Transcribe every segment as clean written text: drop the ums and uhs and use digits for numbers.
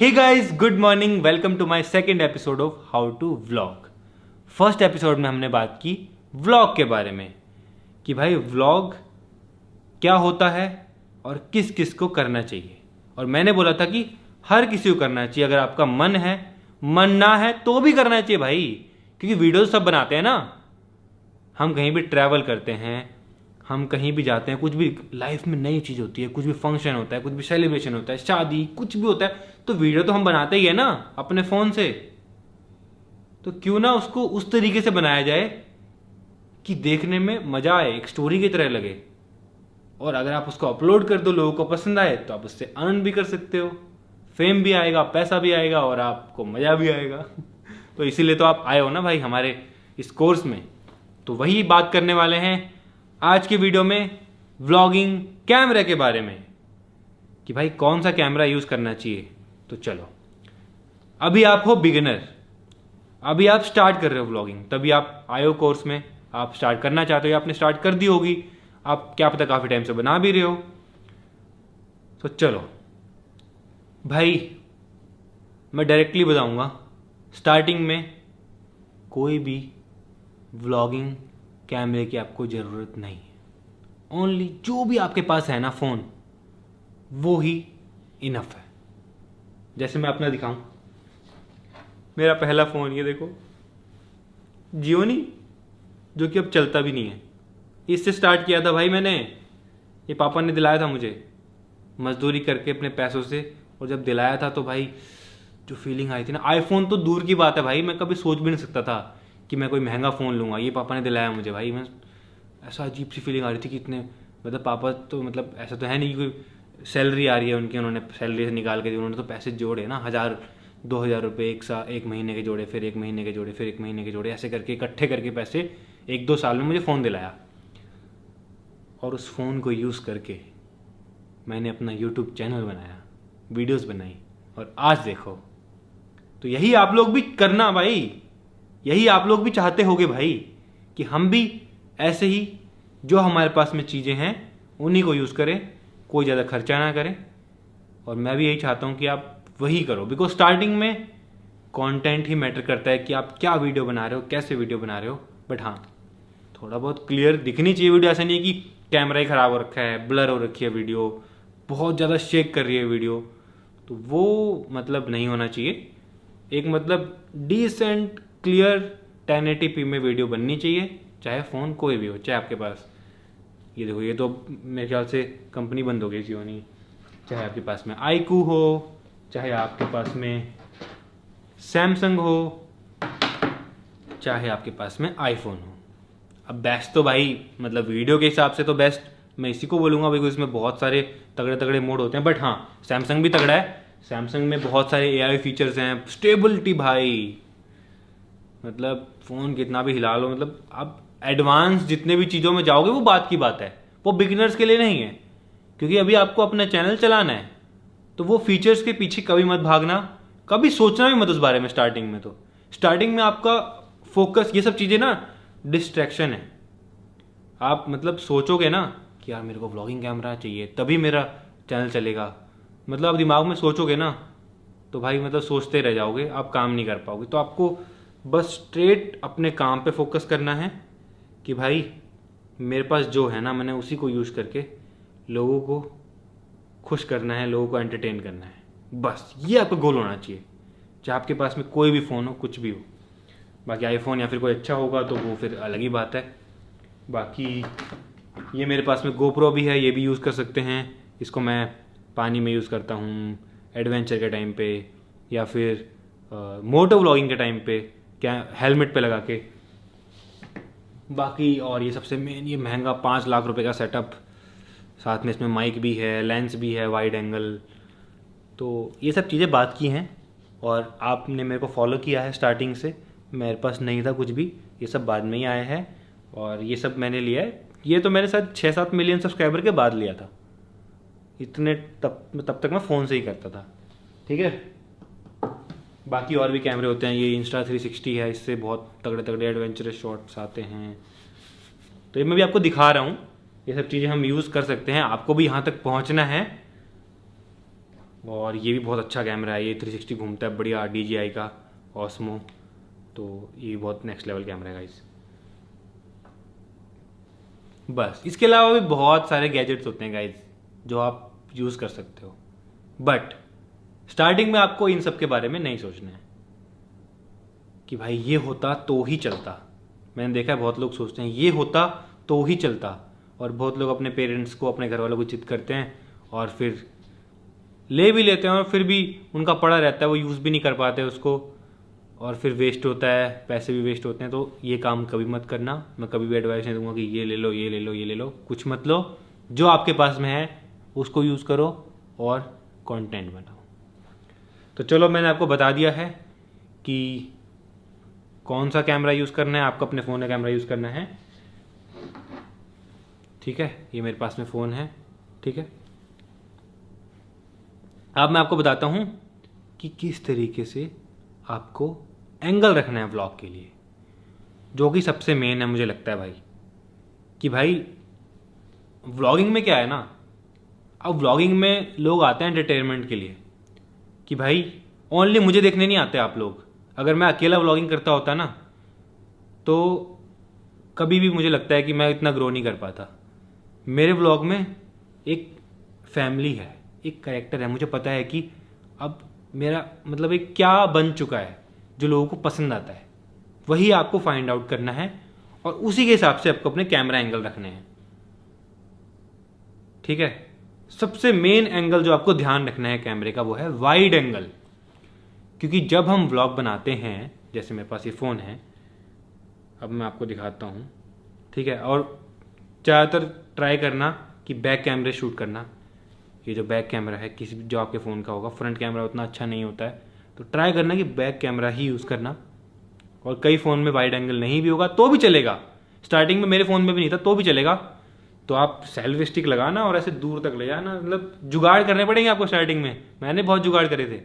Hey guys, good morning. Welcome to my second episode of how to vlog. First episode में हमने बात की vlog के बारे में कि भाई व्लॉग क्या होता है और किस किस को करना चाहिए। और मैंने बोला था कि हर किसी को करना चाहिए, अगर आपका मन है, मन ना है तो भी करना चाहिए भाई, क्योंकि वीडियो सब बनाते हैं ना। हम कहीं भी ट्रैवल करते हैं, हम कहीं भी जाते हैं, कुछ भी लाइफ में नई चीज़ होती है, कुछ भी फंक्शन होता है, कुछ भी सेलिब्रेशन होता है, शादी, कुछ भी होता है, तो वीडियो तो हम बनाते ही है ना अपने फ़ोन से। तो क्यों ना उसको उस तरीके से बनाया जाए कि देखने में मज़ा आए, एक स्टोरी की तरह लगे। और अगर आप उसको अपलोड कर दो, लोगों को पसंद आए, तो आप उससे अर्न भी कर सकते हो, फेम भी आएगा, पैसा भी आएगा और आपको मज़ा भी आएगा। तो इसीलिए तो आप आए हो ना भाई हमारे इस कोर्स में। तो वही बात करने वाले हैं आज की वीडियो में, व्लॉगिंग कैमरे के बारे में, कि भाई कौन सा कैमरा यूज़ करना चाहिए। तो चलो, अभी आप हो बिगिनर, अभी आप स्टार्ट कर रहे हो व्लॉगिंग, तभी आप आए हो कोर्स में, आप स्टार्ट करना चाहते हो या आपने स्टार्ट कर दी होगी, आप क्या पता काफ़ी टाइम से बना भी रहे हो। तो चलो भाई, मैं डायरेक्टली बताऊंगा, स्टार्टिंग में कोई भी व्लॉगिंग कैमरे की आपको ज़रूरत नहीं है। ओनली जो भी आपके पास है ना फ़ोन, वो ही इनफ है। जैसे मैं अपना दिखाऊं, मेरा पहला फ़ोन ये देखो, जियो नहीं, जो कि अब चलता भी नहीं है। इससे स्टार्ट किया था भाई मैंने, ये पापा ने दिलाया था मुझे मजदूरी करके अपने पैसों से। और जब दिलाया था तो भाई जो फीलिंग आई थी ना, आईफोन तो दूर की बात है भाई, मैं कभी सोच भी नहीं सकता था कि मैं कोई महंगा फ़ोन लूँगा। ये पापा ने दिलाया मुझे भाई, मैं ऐसा अजीब सी फीलिंग आ रही थी कि इतने, मतलब पापा तो, मतलब ऐसा तो है नहीं कि कोई सैलरी आ रही है उनकी, उन्होंने सैलरी से निकाल के दी, उन्होंने तो पैसे जोड़े ना, 1000-2000 रुपये एक महीने के जोड़े, फिर 1 महीने के जोड़े, फिर 1 महीने के जोड़े, ऐसे करके इकट्ठे करके पैसे 1-2 साल में मुझे फ़ोन दिलाया। और उस फ़ोन को यूज़ करके मैंने अपना यूट्यूब चैनल बनाया, वीडियोस बनाई, और आज देखो। तो यही आप लोग भी करना भाई, यही आप लोग भी चाहते होगे भाई, कि हम भी ऐसे ही जो हमारे पास में चीज़ें हैं उन्हीं को यूज़ करें, कोई ज़्यादा खर्चा ना करें। और मैं भी यही चाहता हूँ कि आप वही करो, बिकॉज स्टार्टिंग में कंटेंट ही मैटर करता है कि आप क्या वीडियो बना रहे हो, कैसे वीडियो बना रहे हो। बट हाँ, थोड़ा बहुत क्लियर दिखनी चाहिए वीडियो। ऐसा नहीं है कि कैमरा ही ख़राब हो रखा है, ब्लर हो रखी है वीडियो, बहुत ज़्यादा शेक कर रही है वीडियो, तो वो मतलब नहीं होना चाहिए। एक मतलब डिसेंट क्लियर 1080p में वीडियो बननी चाहिए, चाहे फ़ोन कोई भी हो, चाहे आपके पास, ये देखो, ये तो मेरे ख्याल से कंपनी बंद हो गई जियो नहीं, चाहे आपके पास में आईकू हो, चाहे आपके पास में सैमसंग हो, चाहे आपके पास में आईफोन हो। अब बेस्ट तो भाई, मतलब वीडियो के हिसाब से तो बेस्ट मैं इसी को बोलूँगा, बिकॉज इसमें बहुत सारे तगड़े तगड़े मोड होते हैं। बट हाँ, सैमसंग भी तगड़ा है, सैमसंग में बहुत सारे AI फीचर्स हैं, स्टेबिलिटी भाई, मतलब फ़ोन कितना भी हिला लो, मतलब आप एडवांस जितने भी चीज़ों में जाओगे वो बात की बात है, वो बिगिनर्स के लिए नहीं है, क्योंकि अभी आपको अपना चैनल चलाना है। तो वो फीचर्स के पीछे कभी मत भागना, कभी सोचना भी मत उस बारे में। स्टार्टिंग में तो, स्टार्टिंग में आपका फोकस, ये सब चीज़ें ना डिस्ट्रैक्शन है। आप मतलब सोचोगे ना कि यार मेरे को व्लॉगिंग कैमरा चाहिए तभी मेरा चैनल चलेगा, मतलब आप दिमाग में सोचोगे ना, तो भाई मतलब सोचते रह जाओगे, आप काम नहीं कर पाओगे। तो आपको बस स्ट्रेट अपने काम पे फोकस करना है कि भाई मेरे पास जो है ना, मैंने उसी को यूज़ करके लोगों को खुश करना है, लोगों को एंटरटेन करना है, बस ये आपका गोल होना चाहिए। चाहे आपके पास में कोई भी फ़ोन हो, कुछ भी हो। बाकी आईफोन या फिर कोई अच्छा होगा तो वो फिर अलग ही बात है। बाकी ये मेरे पास में गोप्रो भी है, ये भी यूज़ कर सकते हैं। इसको मैं पानी में यूज़ करता हूँ, एडवेंचर के टाइम पे, या फिर मोटो व्लॉगिंग के टाइम पे, क्या हेलमेट पे लगा के। बाकी और ये सबसे मेन, ये महंगा 5 लाख रुपए का सेटअप, साथ में इसमें माइक भी है, लेंस भी है, वाइड एंगल। तो ये सब चीज़ें बात की हैं, और आपने मेरे को फॉलो किया है स्टार्टिंग से। मेरे पास नहीं था कुछ भी, ये सब बाद में ही आया है, और ये सब मैंने लिया है। ये तो मेरे साथ 6-7 मिलियन सब्सक्राइबर के बाद लिया था। इतने तब तक मैं फ़ोन से ही करता था, ठीक है। बाकी और भी कैमरे होते हैं, ये Insta360 है, इससे बहुत तगड़े तगड़े एडवेंचरस शॉट्स आते हैं। तो ये मैं भी आपको दिखा रहा हूँ, ये सब चीज़ें हम यूज़ कर सकते हैं। आपको भी यहाँ तक पहुँचना है और ये भी बहुत अच्छा कैमरा है, ये 360 घूमता है बढ़िया, DJI का ऑस्मो, तो ये बहुत नेक्स्ट लेवल कैमरा है गाइस। बस इसके अलावा भी बहुत सारे गैजेट्स होते हैं गाइस जो आप यूज़ कर सकते हो, बट स्टार्टिंग में आपको इन सब के बारे में नहीं सोचना है कि भाई ये होता तो ही चलता। मैंने देखा है बहुत लोग सोचते हैं ये होता तो ही चलता, और बहुत लोग अपने पेरेंट्स को, अपने घर वालों को जिद करते हैं और फिर ले भी लेते हैं, और फिर भी उनका पड़ा रहता है, वो यूज़ भी नहीं कर पाते उसको, और फिर वेस्ट होता है, पैसे भी वेस्ट होते हैं। तो ये काम कभी मत करना। मैं कभी भी एडवाइस नहीं दूंगा कि ये ले लो, ये ले लो, ये ले लो, कुछ मत लो। जो आपके पास में है उसको यूज़ करो और कंटेंट बनाओ। तो चलो, मैंने आपको बता दिया है कि कौन सा कैमरा यूज़ करना है। आपको अपने फ़ोन का कैमरा यूज़ करना है, ठीक है। ये मेरे पास में फ़ोन है, ठीक है। अब मैं आपको बताता हूँ कि किस तरीके से आपको एंगल रखना है व्लॉग के लिए, जो कि सबसे मेन है मुझे लगता है भाई। कि भाई व्लॉगिंग में क्या है ना, अब व्लॉगिंग में लोग आते हैं एंटरटेनमेंट के लिए, कि भाई ओनली मुझे देखने नहीं आते आप लोग। अगर मैं अकेला व्लॉगिंग करता होता ना, तो कभी भी मुझे लगता है कि मैं इतना ग्रो नहीं कर पाता। मेरे व्लॉग में एक फैमिली है, एक कैरेक्टर है, मुझे पता है कि अब मेरा मतलब एक क्या बन चुका है जो लोगों को पसंद आता है, वही आपको फाइंड आउट करना है, और उसी के हिसाब से आपको अपने कैमरा एंगल रखने हैं, ठीक है। सबसे मेन एंगल जो आपको ध्यान रखना है कैमरे का, वो है वाइड एंगल। क्योंकि जब हम व्लॉग बनाते हैं, जैसे मेरे पास ये फ़ोन है, अब मैं आपको दिखाता हूँ, ठीक है। और ज़्यादातर ट्राई करना कि बैक कैमरे शूट करना। ये जो बैक कैमरा है किसी भी जो आपके फ़ोन का होगा, फ्रंट कैमरा उतना अच्छा नहीं होता है, तो ट्राई करना कि बैक कैमरा ही यूज़ करना। और कई फ़ोन में वाइड एंगल नहीं भी होगा तो भी चलेगा। स्टार्टिंग में मेरे फ़ोन में भी नहीं था तो भी चलेगा। तो आप सेल्फी स्टिक लगाना और ऐसे दूर तक ले जाना, मतलब जुगाड़ करने पड़ेंगे आपको स्टार्टिंग में। मैंने बहुत जुगाड़ करे थे।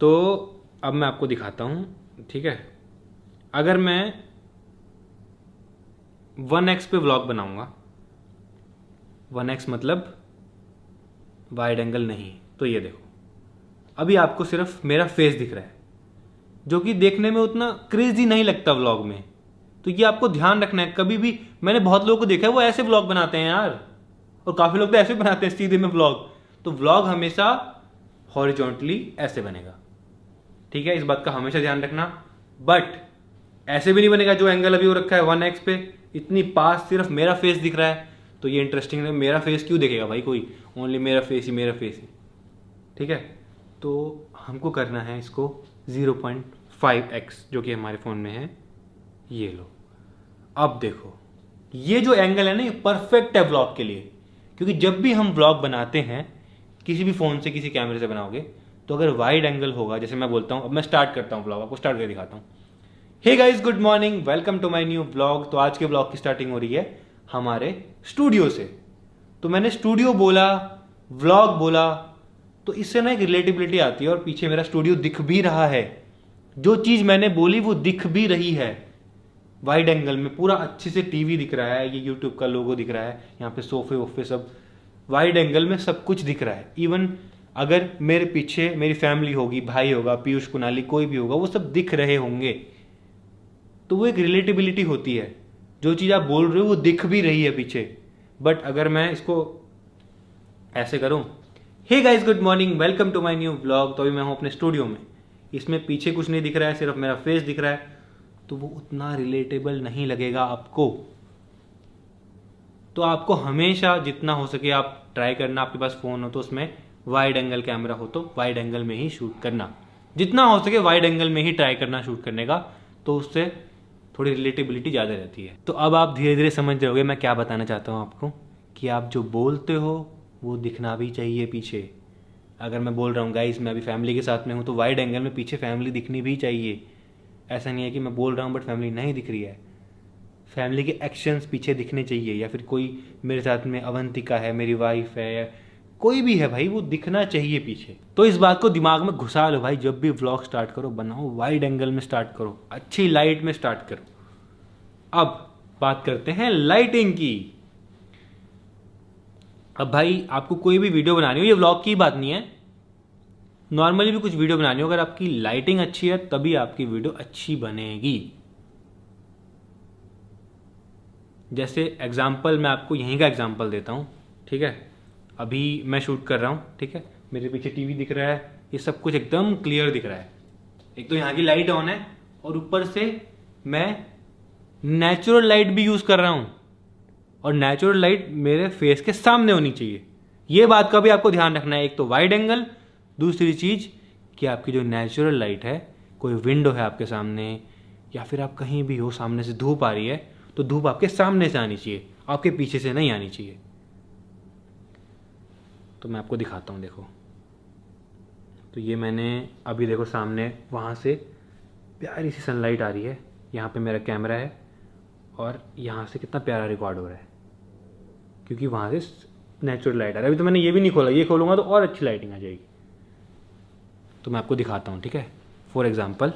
तो अब मैं आपको दिखाता हूँ, ठीक है। अगर मैं 1x पे व्लॉग बनाऊंगा, 1x मतलब वाइड एंगल नहीं, तो ये देखो अभी आपको सिर्फ मेरा फेस दिख रहा है, जो कि देखने में उतना क्रेजी नहीं लगता व्लॉग में। तो ये आपको ध्यान रखना है। कभी भी मैंने बहुत लोगों को देखा है वो ऐसे व्लॉग बनाते हैं यार, और काफ़ी लोग तो ऐसे बनाते हैं सीधे में व्लॉग। तो व्लॉग हमेशा हॉरिजॉन्टली ऐसे बनेगा, ठीक है। इस बात का हमेशा ध्यान रखना। बट ऐसे भी नहीं बनेगा जो एंगल अभी वो रखा है 1x पे, इतनी पास सिर्फ मेरा फेस दिख रहा है। तो ये इंटरेस्टिंग है, मेरा फेस क्यों देखेगा भाई कोई, ओनली मेरा फेस ही, मेरा फेस ही, ठीक है। तो हमको करना है इसको 0.5x, जो कि हमारे फ़ोन में है। ये लो, अब देखो ये जो एंगल है ना, ये परफेक्ट है व्लॉग के लिए। क्योंकि जब भी हम व्लॉग बनाते हैं, किसी भी फ़ोन से, किसी कैमरे से बनाओगे, तो अगर वाइड एंगल होगा, जैसे मैं बोलता हूँ, अब मैं स्टार्ट करता हूँ व्लॉग, आपको स्टार्ट करके दिखाता हूँ। Hey guys, good morning, welcome to my new vlog. तो आज के व्लॉग की स्टार्टिंग हो रही है हमारे स्टूडियो से। तो मैंने स्टूडियो बोला, व्लॉग बोला, तो इससे ना एक रिलेटिबिलिटी आती है, और पीछे मेरा स्टूडियो दिख भी रहा है। जो चीज़ मैंने बोली वो दिख भी रही है। वाइड एंगल में पूरा अच्छे से टीवी दिख रहा है, ये यूट्यूब का लोगो दिख रहा है, यहाँ पे सोफे वोफे सब वाइड एंगल में सब कुछ दिख रहा है। इवन अगर मेरे पीछे मेरी फैमिली होगी, भाई होगा, पीयूष, कुणाली, कोई भी होगा, वो सब दिख रहे होंगे। तो वो एक रिलेटिबिलिटी होती है, जो चीज़ आप बोल रहे हो वो दिख भी रही है पीछे। बट अगर मैं इसको ऐसे करूं, hey guys good morning, welcome to my new vlog, तो अभी मैं हूं अपने स्टूडियो में, इसमें पीछे कुछ नहीं दिख रहा है, सिर्फ मेरा फेस दिख रहा है, तो वो उतना रिलेटेबल नहीं लगेगा आपको। तो आपको हमेशा जितना हो सके आप ट्राई करना, आपके पास फ़ोन हो तो उसमें वाइड एंगल कैमरा हो तो वाइड एंगल में ही शूट करना, जितना हो सके वाइड एंगल में ही ट्राई करना शूट करने का। तो उससे थोड़ी रिलेटेबिलिटी ज़्यादा रहती है। तो अब आप धीरे धीरे समझ जाओगे मैं क्या बताना चाहता हूँ आपको, कि आप जो बोलते हो वो दिखना भी चाहिए पीछे। अगर मैं बोल रहा हूँ गाइस मैं अभी फैमिली के साथ में हूँ, तो वाइड एंगल में पीछे फैमिली दिखनी भी चाहिए। ऐसा नहीं है कि मैं बोल रहा हूँ बट फैमिली नहीं दिख रही है। फैमिली के एक्शंस पीछे दिखने चाहिए, या फिर कोई मेरे साथ में अवंतिका है, मेरी वाइफ है, या कोई भी है भाई, वो दिखना चाहिए पीछे। तो इस बात को दिमाग में घुसा लो भाई, जब भी व्लॉग स्टार्ट करो बनाओ वाइड एंगल में स्टार्ट करो, अच्छी लाइट में स्टार्ट करो। अब बात करते हैं लाइटिंग की। अब भाई आपको कोई भी वीडियो बनानी हो, ये व्लॉग की बात नहीं है, नॉर्मली भी कुछ वीडियो बनानी हो, अगर आपकी लाइटिंग अच्छी है तभी आपकी वीडियो अच्छी बनेगी। जैसे एग्जाम्पल मैं आपको यहीं का एग्जाम्पल देता हूँ, ठीक है। अभी मैं शूट कर रहा हूँ, ठीक है, मेरे पीछे टीवी दिख रहा है, ये सब कुछ एकदम क्लियर दिख रहा है। एक तो यहाँ की लाइट ऑन है और ऊपर से मैं नेचुरल लाइट भी यूज़ कर रहा हूँ, और नेचुरल लाइट मेरे फेस के सामने होनी चाहिए। ये बात का भी आपको ध्यान रखना है। एक तो वाइड एंगल, दूसरी चीज़ कि आपकी जो नेचुरल लाइट है, कोई विंडो है आपके सामने या फिर आप कहीं भी हो, सामने से धूप आ रही है तो धूप आपके सामने से आनी चाहिए, आपके पीछे से नहीं आनी चाहिए। तो मैं आपको दिखाता हूँ, देखो। तो ये मैंने अभी देखो सामने वहाँ से प्यारी सी सनलाइट आ रही है, यहाँ पे मेरा कैमरा है और यहाँ से कितना प्यारा रिकॉर्ड हो रहा है क्योंकि वहाँ से नेचुरल लाइट आ रहा है। अभी तो मैंने ये भी नहीं खोला, ये खोलूँगा तो और अच्छी लाइटिंग आ जाएगी। तो मैं आपको दिखाता हूँ, ठीक है। फॉर एग्जांपल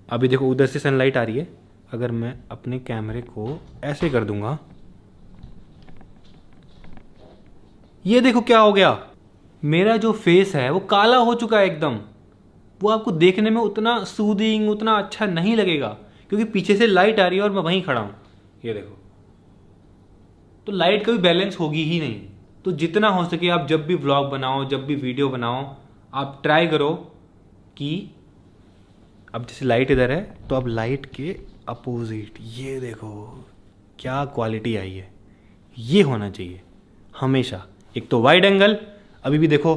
अभी देखो उधर से सनलाइट आ रही है, अगर मैं अपने कैमरे को ऐसे कर दूंगा, ये देखो क्या हो गया, मेरा जो फेस है वो काला हो चुका है एकदम। वो आपको देखने में उतना सूदिंग, उतना अच्छा नहीं लगेगा क्योंकि पीछे से लाइट आ रही है और मैं वहीं खड़ा हूँ, ये देखो। तो लाइट कभी बैलेंस होगी ही नहीं। तो जितना हो सके आप जब भी व्लॉग बनाओ, जब भी वीडियो बनाओ, आप ट्राई करो कि अब जैसे लाइट इधर है तो अब लाइट के अपोजिट, ये देखो क्या क्वालिटी आई है, ये होना चाहिए हमेशा। एक तो वाइड एंगल, अभी भी देखो,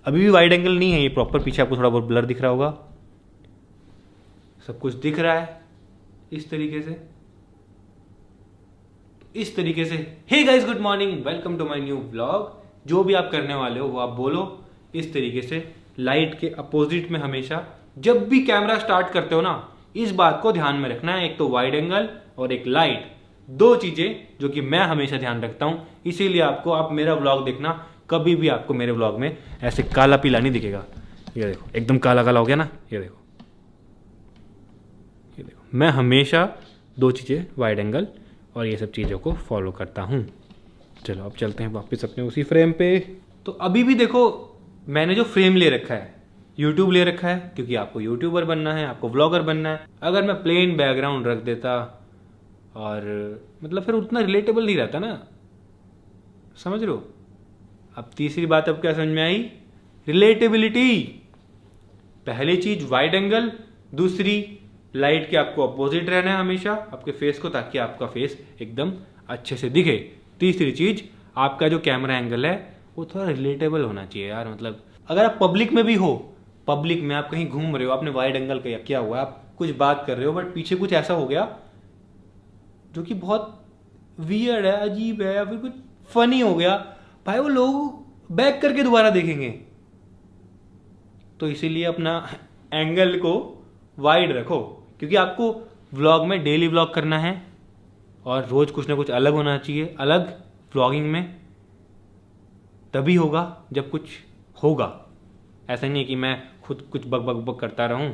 अभी भी वाइड एंगल नहीं है ये प्रॉपर, पीछे आपको थोड़ा बहुत ब्लर दिख रहा होगा, सब कुछ दिख रहा है इस तरीके से। इस तरीके से hey guys, good morning, welcome to my new vlog. जो भी आप करने वाले हो वो आप बोलो इस तरीके से, लाइट के अपोजिट में हमेशा। जब भी कैमरा स्टार्ट करते हो ना, इस बात को ध्यान में रखना है, एक तो वाइड एंगल और एक लाइट, दो चीजें जो कि मैं हमेशा ध्यान रखता हूं। इसीलिए आपको, आप मेरा व्लॉग देखना, कभी भी आपको मेरे व्लॉग में ऐसे काला पीला नहीं दिखेगा। ये देखो एकदम काला काला हो गया ना, ये देखो, ये देखो। मैं हमेशा दो चीजें, वाइड एंगल और ये सब चीज़ों को फॉलो करता हूँ। चलो अब चलते हैं वापस अपने उसी फ्रेम पे। तो अभी भी देखो मैंने जो फ्रेम ले रखा है, यूट्यूब ले रखा है क्योंकि आपको यूट्यूबर बनना है, आपको व्लॉगर बनना है। अगर मैं प्लेन बैकग्राउंड रख देता और मतलब फिर उतना रिलेटेबल नहीं रहता ना, समझ रहे हो। अब तीसरी बात अब क्या समझ में आई, रिलेटेबिलिटी। पहली चीज वाइड एंगल, दूसरी लाइट के आपको अपोजिट रहना है हमेशा आपके फेस को, ताकि आपका फेस एकदम अच्छे से दिखे। तीसरी चीज, आपका जो कैमरा एंगल है वो थोड़ा रिलेटेबल होना चाहिए यार। मतलब अगर आप पब्लिक में भी हो, पब्लिक में आप कहीं घूम रहे हो, आपने वाइड एंगल किया हुआ है, आप कुछ बात कर रहे हो बट पीछे कुछ ऐसा हो गया जो कि बहुत वियर्ड है, अजीब है, या फिर कुछ फनी हो गया, भाई वो लोग बैक करके दोबारा देखेंगे। तो इसीलिए अपना एंगल को वाइड रखो, क्योंकि आपको व्लॉग में डेली व्लॉग करना है और रोज कुछ ना कुछ अलग होना चाहिए। अलग व्लॉगिंग में तभी होगा जब कुछ होगा। ऐसा नहीं है कि मैं खुद कुछ बक बक बक करता रहूं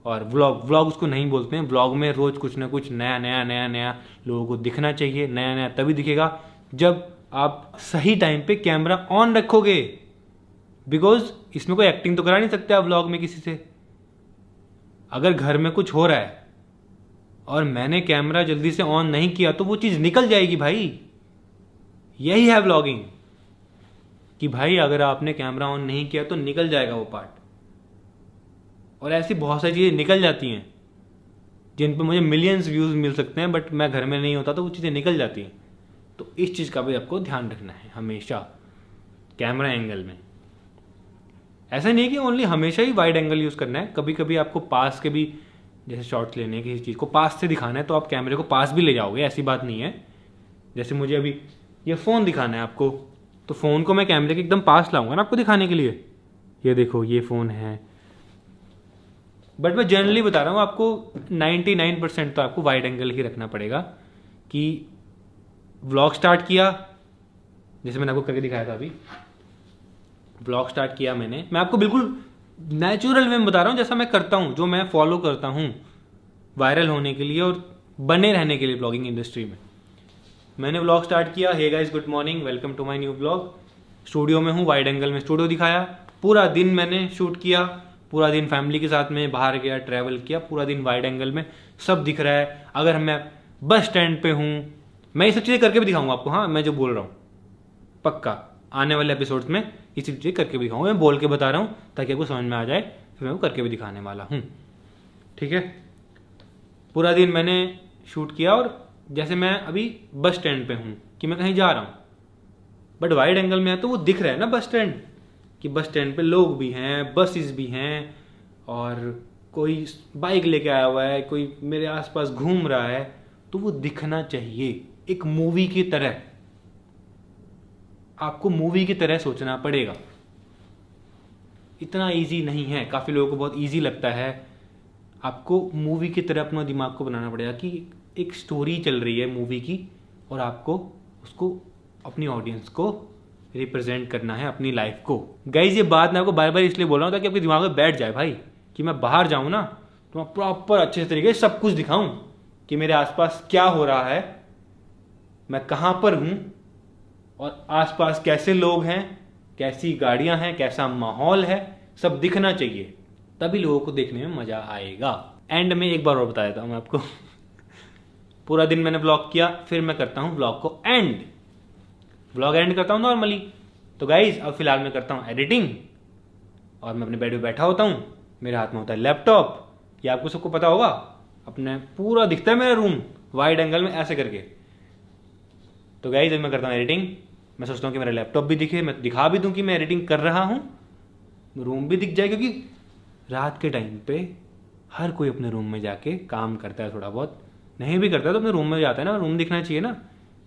और व्लॉग उसको नहीं बोलते हैं। व्लॉग में रोज कुछ ना कुछ नया लोगों को दिखना चाहिए। नया तभी दिखेगा जब आप सही टाइम पे कैमरा ऑन रखोगे, बिकॉज इसमें कोई एक्टिंग तो करा नहीं सकते आप व्लॉग में किसी से। अगर घर में कुछ हो रहा है और मैंने कैमरा जल्दी से ऑन नहीं किया तो वो चीज निकल जाएगी भाई। यही है व्लॉगिंग कि भाई अगर आपने कैमरा ऑन नहीं किया तो निकल जाएगा वो पार्ट। और ऐसी बहुत सारी चीजें निकल जाती हैं जिन पे मुझे मिलियंस व्यूज मिल सकते हैं, बट मैं घर में नहीं होता तो वो चीजें निकल जाती हैं। तो इस चीज का भी आपको ध्यान रखना है हमेशा कैमरा एंगल में। ऐसा नहीं है कि ओनली हमेशा ही वाइड एंगल यूज करना है, कभी कभी आपको पास के भी, जैसे शॉट्स लेने हैं किसी चीज को पास से दिखाना है तो आप कैमरे को पास भी ले जाओगे, ऐसी बात नहीं है। जैसे मुझे अभी ये फोन दिखाना है आपको, तो फोन को मैं कैमरे के एकदम पास लाऊंगा ना आपको दिखाने के लिए। ये देखो ये फोन है, बट मैं जनरली बता रहा हूँ आपको 99% तो आपको वाइड एंगल ही रखना पड़ेगा। कि व्लॉग स्टार्ट किया, जैसे मैंने आपको करके दिखाया था अभी, व्लॉग स्टार्ट किया मैंने, मैं आपको बिल्कुल नेचुरल वे में बता रहा हूँ जैसा मैं करता हूँ, जो मैं फॉलो करता हूँ वायरल होने के लिए और बने रहने के लिए ब्लॉगिंग इंडस्ट्री में। मैंने व्लॉग स्टार्ट किया। Hey guys, good morning, welcome to my new vlog. Studio में हूँ, वाइड एंगल में स्टूडियो दिखाया। पूरा दिन मैंने शूट किया, पूरा दिन फैमिली के साथ में बाहर गया, ट्रैवल किया, पूरा दिन वाइड एंगल में सब दिख रहा है। अगर मैं बस स्टैंड पे हूँ, मैं ये सब चीज़ें करके भी दिखाऊंगा आपको। हाँ, मैं जो बोल रहा हूँ पक्का आने वाले एपिसोड्स में ये सब चीज़ें करके भी दिखाऊंगा। मैं बोल के बता रहा हूँ ताकि आपको समझ में आ जाए, फिर मैं वो करके भी दिखाने वाला हूँ। ठीक है, पूरा दिन मैंने शूट किया और जैसे मैं अभी बस स्टैंड पे हूँ कि मैं कहीं जा रहा हूँ, बट वाइड एंगल में है तो वो दिख रहा है ना बस स्टैंड, कि बस स्टैंड पे लोग भी हैं, बसेस भी हैं, और कोई बाइक लेके आया हुआ है, कोई मेरे आसपास घूम रहा है, तो वो दिखना चाहिए एक मूवी की तरह। आपको मूवी की तरह सोचना पड़ेगा। इतना इजी नहीं है, काफ़ी लोगों को बहुत इजी लगता है। आपको मूवी की तरह अपना दिमाग को बनाना पड़ेगा कि एक स्टोरी चल रही है मूवी की, और आपको उसको अपनी ऑडियंस को रिप्रेजेंट करना है, अपनी लाइफ को। गाइज, ये बात मैं आपको बार बार इसलिए बोल रहा हूँ ताकि आपके दिमाग में बैठ जाए भाई, कि मैं बाहर जाऊँ ना तो मैं प्रॉपर अच्छे तरीके से सब कुछ दिखाऊं कि मेरे आसपास क्या हो रहा है, मैं कहाँ पर हूँ, और आसपास कैसे लोग हैं, कैसी गाड़ियाँ हैं, कैसा माहौल है, सब दिखना चाहिए। तभी लोगों को देखने में मज़ा आएगा। एंड में एक बार और बता देता हूँ मैं आपको पूरा दिन मैंने व्लॉग किया, फिर मैं करता हूँ व्लॉग को एंड। व्लॉग एंड करता हूँ नॉर्मली। तो गाइज, अब फिलहाल मैं करता हूँ एडिटिंग, और मैं अपने बेड पे बैठा होता हूँ, मेरे हाथ में होता है लैपटॉप। ये आपको सबको पता होगा, अपने पूरा दिखता है मेरा रूम वाइड एंगल में ऐसे करके। तो गाइज, अब मैं करता हूँ एडिटिंग। मैं सोचता हूँ कि मेरा लैपटॉप भी दिखे, मैं दिखा भी दूँ कि मैं एडिटिंग कर रहा हूँ, रूम भी दिख जाए, क्योंकि रात के टाइम पे हर कोई अपने रूम में जाके काम करता है। थोड़ा बहुत नहीं भी करता है तो अपने रूम में जाता है ना, रूम दिखना चाहिए ना।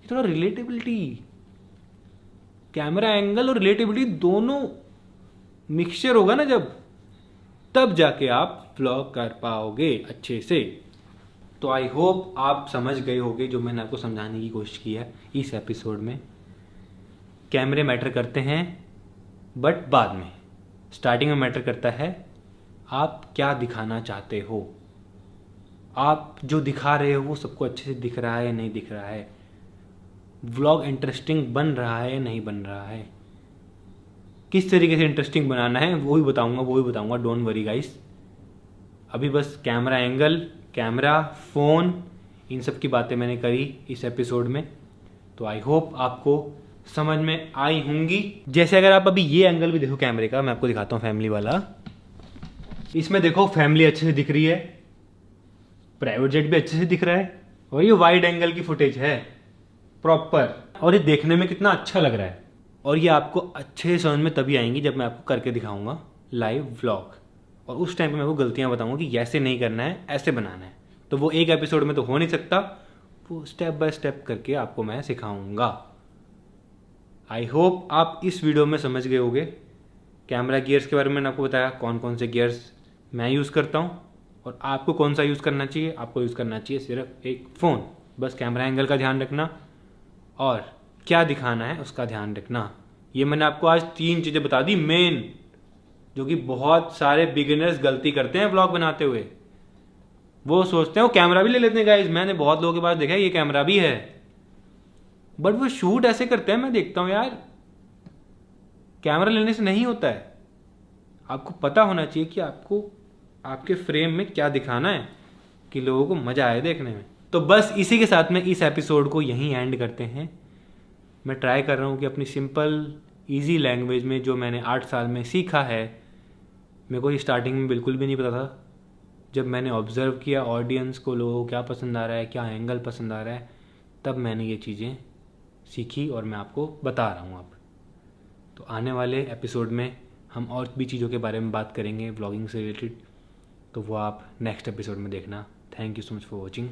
थोड़ा रिलेटेबिलिटी, कैमरा एंगल और रिलेटेबिलिटी दोनों मिक्सचर होगा ना जब, तब जाके आप व्लॉग कर पाओगे अच्छे से। तो आई होप आप समझ गए होगे जो मैंने आपको समझाने की कोशिश की है इस एपिसोड में। कैमरे मैटर करते हैं, बट बाद में। स्टार्टिंग में मैटर करता है आप क्या दिखाना चाहते हो, आप जो दिखा रहे हो वो सबको अच्छे से दिख रहा है या नहीं दिख रहा है, व्लॉग इंटरेस्टिंग बन रहा है या नहीं बन रहा है, किस तरीके से इंटरेस्टिंग बनाना है वो भी बताऊंगा। डोंट वरी गाइस, अभी बस कैमरा एंगल, कैमरा, फ़ोन, इन सब की बातें मैंने करी इस एपिसोड में। तो आई होप आपको समझ में आई होंगी। जैसे अगर आप अभी ये एंगल भी देखो कैमरे का, मैं आपको दिखाता हूँ फैमिली वाला। इसमें देखो फैमिली अच्छे से दिख रही है, प्राइवेट जेट भी अच्छे से दिख रहा है, और ये वाइड एंगल की फुटेज है प्रॉपर, और ये देखने में कितना अच्छा लग रहा है। और ये आपको अच्छे से समझ में तभी आएंगी जब मैं आपको करके दिखाऊंगा लाइव व्लॉग, और उस टाइम पे मैं आपको गलतियां बताऊंगा कि ऐसे नहीं करना है, ऐसे बनाना है। तो वो एक एपिसोड में तो हो नहीं सकता, वो स्टेप बाय स्टेप करके आपको मैं सिखाऊंगा। आई होप आप इस वीडियो में समझ गए होंगे। कैमरा गियर्स के बारे में मैंने आपको बताया, कौन कौन से गियर्स मैं यूज़ करता हूँ, और आपको कौन सा यूज़ करना चाहिए। आपको यूज़ करना चाहिए सिर्फ एक फ़ोन, बस कैमरा एंगल का ध्यान रखना और क्या दिखाना है उसका ध्यान रखना। ये मैंने आपको आज 3 चीज़ें बता दी मेन, जो कि बहुत सारे बिगिनर्स गलती करते हैं व्लॉग बनाते हुए। वो सोचते हैं वो कैमरा भी ले लेते हैं गाइस, मैंने बहुत लोगों के पास देखा है ये कैमरा भी है, बट वो शूट ऐसे करते हैं, मैं देखता हूँ यार कैमरा लेने से नहीं होता है। आपको पता होना चाहिए कि आपको आपके फ्रेम में क्या दिखाना है कि लोगों को मज़ा आए देखने में। तो बस इसी के साथ में इस एपिसोड को यहीं एंड करते हैं। मैं ट्राई कर रहा हूँ कि अपनी सिंपल इजी लैंग्वेज में जो मैंने 8 साल में सीखा है, मेरे को ये स्टार्टिंग में बिल्कुल भी नहीं पता था। जब मैंने ऑब्ज़र्व किया ऑडियंस को, लोगों को क्या पसंद आ रहा है, क्या एंगल पसंद आ रहा है, तब मैंने ये चीज़ें सीखी और मैं आपको बता रहा हूँ अब। तो आने वाले एपिसोड में हम और भी चीज़ों के बारे में बात करेंगे व्लॉगिंग से रिलेटेड, तो वो आप नेक्स्ट एपिसोड में देखना। Thank you so much for watching.